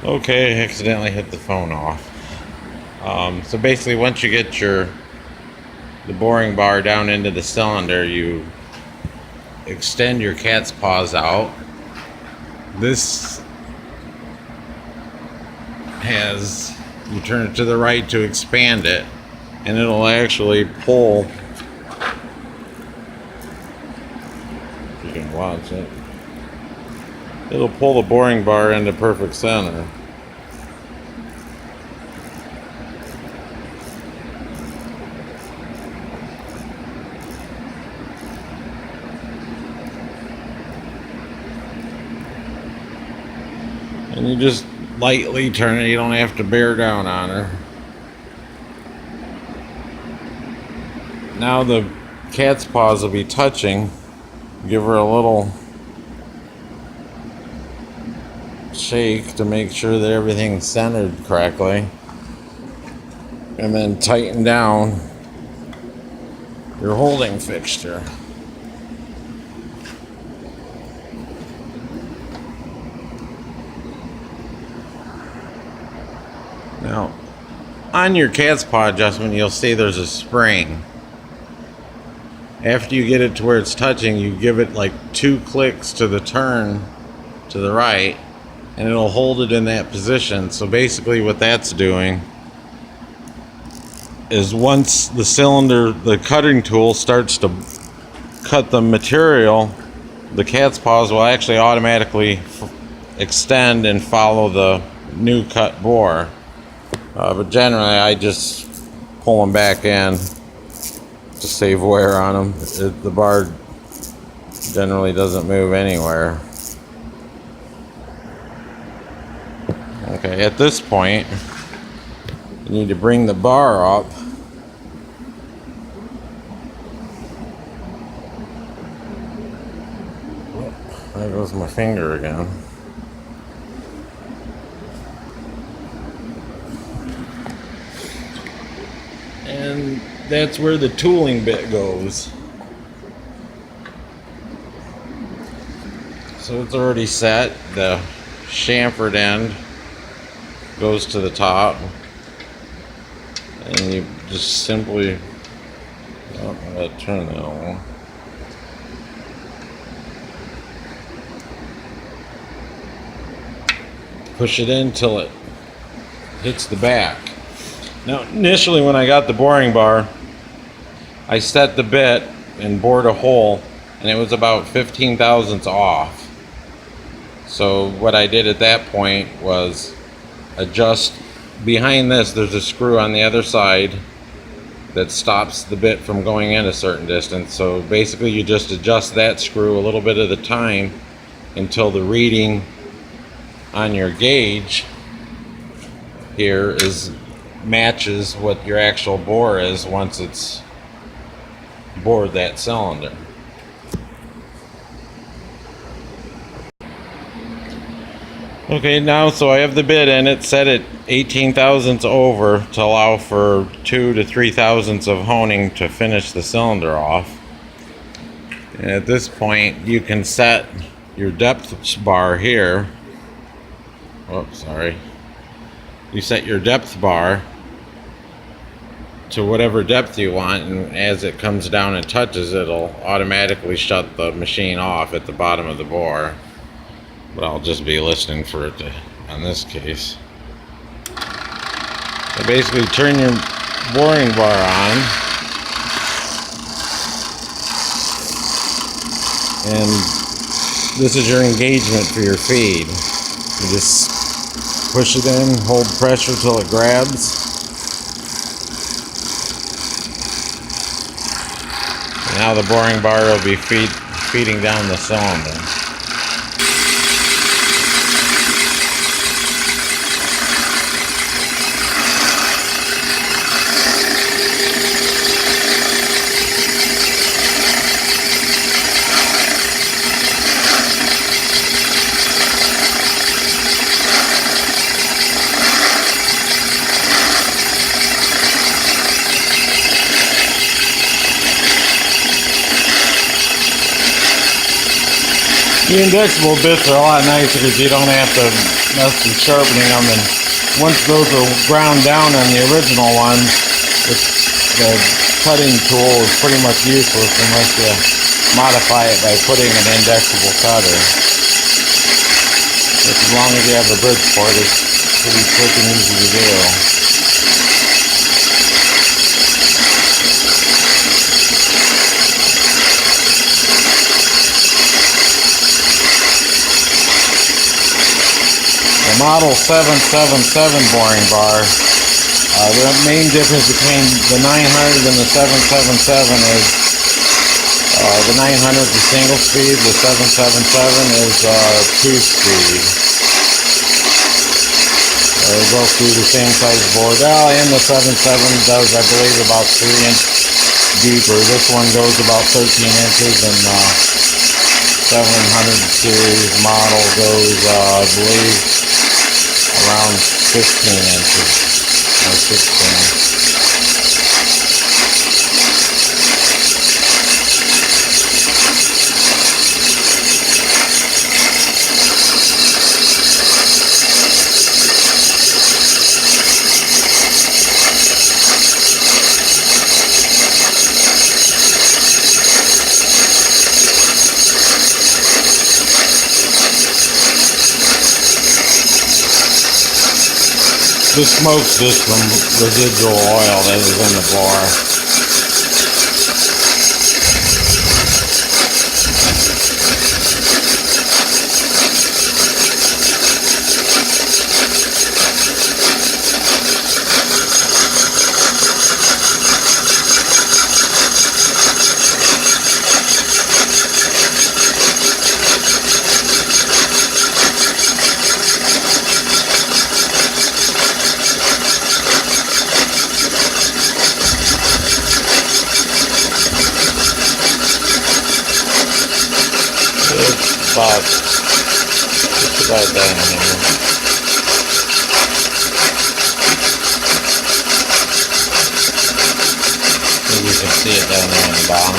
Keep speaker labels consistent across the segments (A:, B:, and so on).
A: Okay, I accidentally hit the phone off. So basically, once you get the boring bar down into the cylinder, you extend your cat's paws out. This you turn it to the right to expand it, and it'll actually pull. If you can watch it, it'll pull the boring bar into perfect center. And you just lightly turn it, you don't have to bear down on her. Now the cat's paws will be touching. Give her a little shake to make sure that everything's centered correctly. And then tighten down your holding fixture. Now, on your cat's paw adjustment, you'll see there's a spring. After you get it to where it's touching, you give it like 2 clicks to the turn to the right, and it'll hold it in that position. So basically what that's doing is once the cutting tool starts to cut the material, the cat's paws will actually automatically extend and follow the new cut bore. But generally I just pull them back in to save wear on them. The bar generally doesn't move anywhere. Okay, at this point, you need to bring the bar up. There goes my finger again. And that's where the tooling bit goes. So it's already set. The chamfered end goes to the top, and you just simply I gotta turn that on. Push it in till it hits the back. Now, initially when I got the boring bar, I set the bit and bored a hole, and it was about 15 thousandths off. So what I did at that point was adjust behind this. There's a screw on the other side that stops the bit from going in a certain distance. So basically you just adjust that screw a little bit at a time until the reading on your gauge here matches what your actual bore is once it's bored that cylinder. Okay, now so I have the bit in it set at 18 thousandths over to allow for 2 to 3 thousandths of honing to finish the cylinder off. And at this point you can set your depth bar here. Oops, sorry. You set your depth bar to whatever depth you want, and as it comes down and touches, it'll automatically shut the machine off at the bottom of the bore. But I'll just be listening for it to, on this case. So basically turn your boring bar on, and this is your engagement for your feed. You just push it in, hold pressure till it grabs. And now the boring bar will be feeding down the cylinder. The indexable bits are a lot nicer because you don't have to mess with sharpening them. And once those are ground down on the original ones, the cutting tool is pretty much useless unless you modify it by putting an indexable cutter. But as long as you have a bridge for it, it's pretty quick and easy to do. The Model 777 boring bar, the main difference between the 900 and the 777 is the 900 is single speed, the 777 is 2-speed. They both do the same size board. And the 77 does, I believe, about 3-inch deeper. This one goes about 13 inches, and 700 series model goes, I believe, around 15 inches or 16. This smoke's just from residual oil that is in the bar. It's about down here. Maybe you can see it down there on the bottom.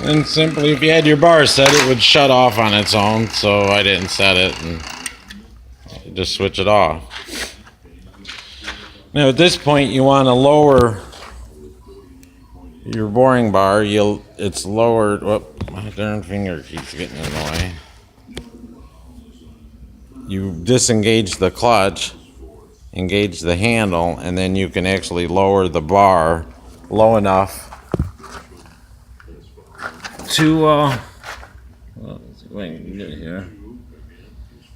A: And simply, if you had your bar set, it would shut off on its own, so I didn't set it, and just switch it off. Now at this point, you want to lower your boring bar. It's lowered. Whoop, my darn finger keeps getting in the way. You disengage the clutch, engage the handle, and then you can actually lower the bar low enough to well, let's see if I can get it here.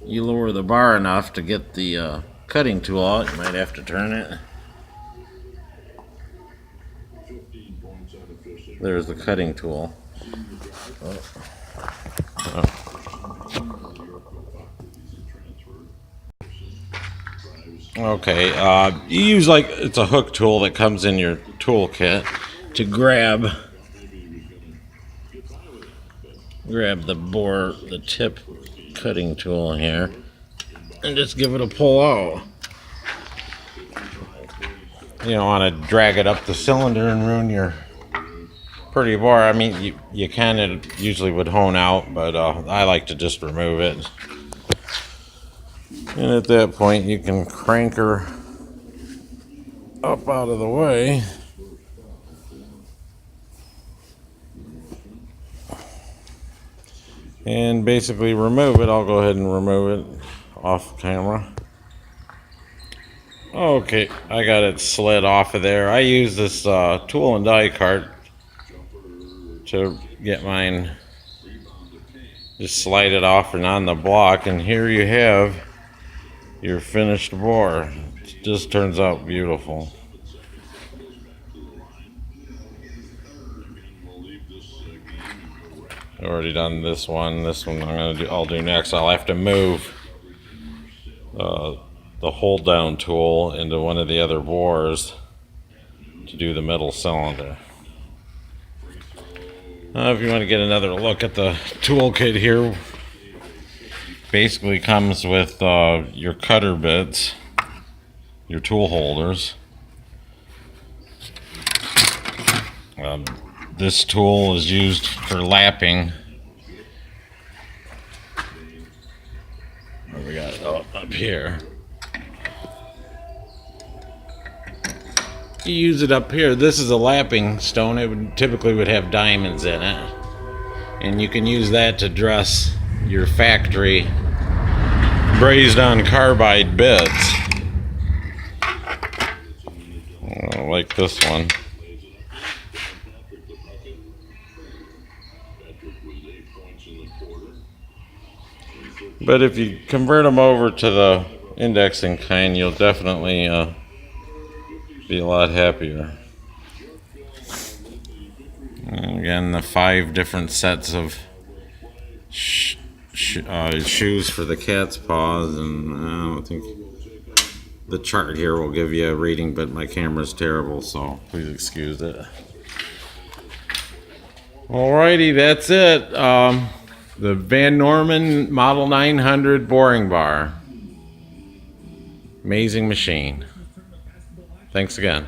A: You lower the bar enough to get the cutting tool out. You might have to turn it. There's the cutting tool. Okay, you use it's a hook tool that comes in your tool kit to grab the tip cutting tool here and just give it a pull out. You don't want to drag it up the cylinder and ruin your pretty bar. I mean, you kind of usually would hone out, but I like to just remove it. And at that point, you can crank her up out of the way. And basically remove it. I'll go ahead and remove it off camera. Okay, I got it slid off of there. I use this tool and die cart to get mine. Just slide it off and on the block, and here you have your finished bore. It just turns out beautiful. I've already done this one. This one I'll do next. I'll have to move the hold down tool into one of the other bores to do the middle cylinder. If you want to get another look at the toolkit here, basically comes with your cutter bits, your tool holders. This tool is used for lapping. What we got up here? You use it up here. This is a lapping stone. It would typically have diamonds in it, and you can use that to dress your factory brazed on carbide bits, like this one. But if you convert them over to the indexing kind, you'll definitely be a lot happier. And again, the 5 different sets of shoes for the cat's paws, and I think the chart here will give you a reading, but my camera's terrible, so please excuse it. Alrighty, that's it. The Van Norman Model 900 boring bar. Amazing machine. Thanks again.